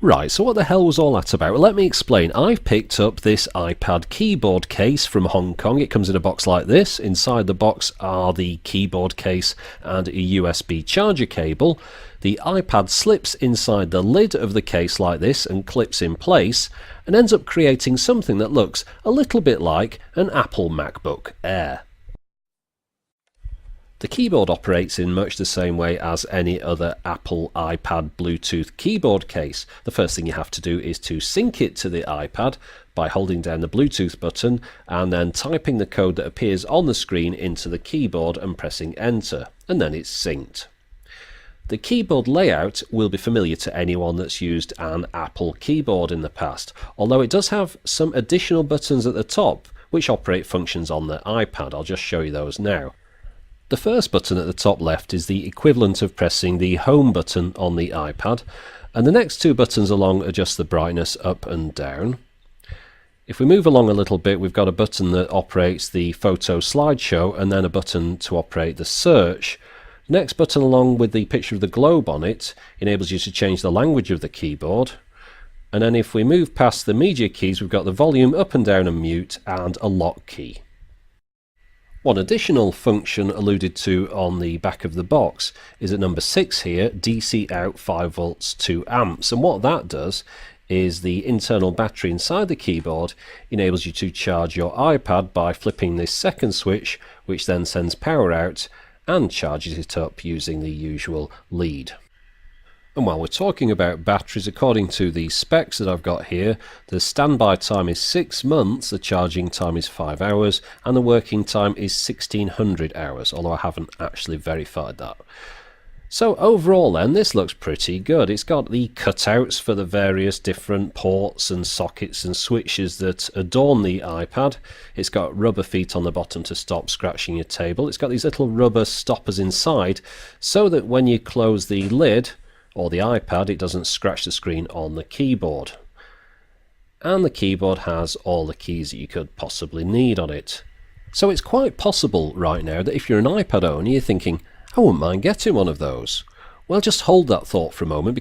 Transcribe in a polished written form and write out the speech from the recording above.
Right, so what the hell was all that about? Well, let me explain. I've picked up this iPad keyboard case from Hong Kong. It comes in a box like this. Inside the box are the keyboard case and a USB charger cable. The iPad slips inside the lid of the case like this and clips in place and ends up creating something that looks a little bit like an Apple MacBook Air. The keyboard operates in much the same way as any other Apple iPad Bluetooth keyboard case. The first thing you have to do is to sync it to the iPad by holding down the Bluetooth button and then typing the code that appears on the screen into the keyboard and pressing enter, and then it's synced. The keyboard layout will be familiar to anyone that's used an Apple keyboard in the past, although it does have some additional buttons at the top which operate functions on the iPad. I'll just show you those now. The first button at the top left is the equivalent of pressing the home button on the iPad, and the next two buttons along adjust the brightness up and down. If we move along a little bit, we've got a button that operates the photo slideshow and then a button to operate the search. Next button along with the picture of the globe on it enables you to change the language of the keyboard. And then if we move past the media keys, we've got the volume up and down and mute and a lock key. One additional function alluded to on the back of the box is at number 6 here, DC out 5 volts 2 amps, and what that does is the internal battery inside the keyboard enables you to charge your iPad by flipping this second switch, which then sends power out and charges it up using the usual lead. And while we're talking about batteries, according to the specs that I've got here, the standby time is 6 months, the charging time is 5 hours, and the working time is 1600 hours, although I haven't actually verified that. So overall then, this looks pretty good. It's got the cutouts for the various different ports and sockets and switches that adorn the iPad. It's got rubber feet on the bottom to stop scratching your table. It's got these little rubber stoppers inside so that when you close the lid, or the iPad, it doesn't scratch the screen on the keyboard. And the keyboard has all the keys that you could possibly need on it. So it's quite possible right now that if you're an iPad owner, you're thinking, I wouldn't mind getting one of those. Well, just hold that thought for a moment.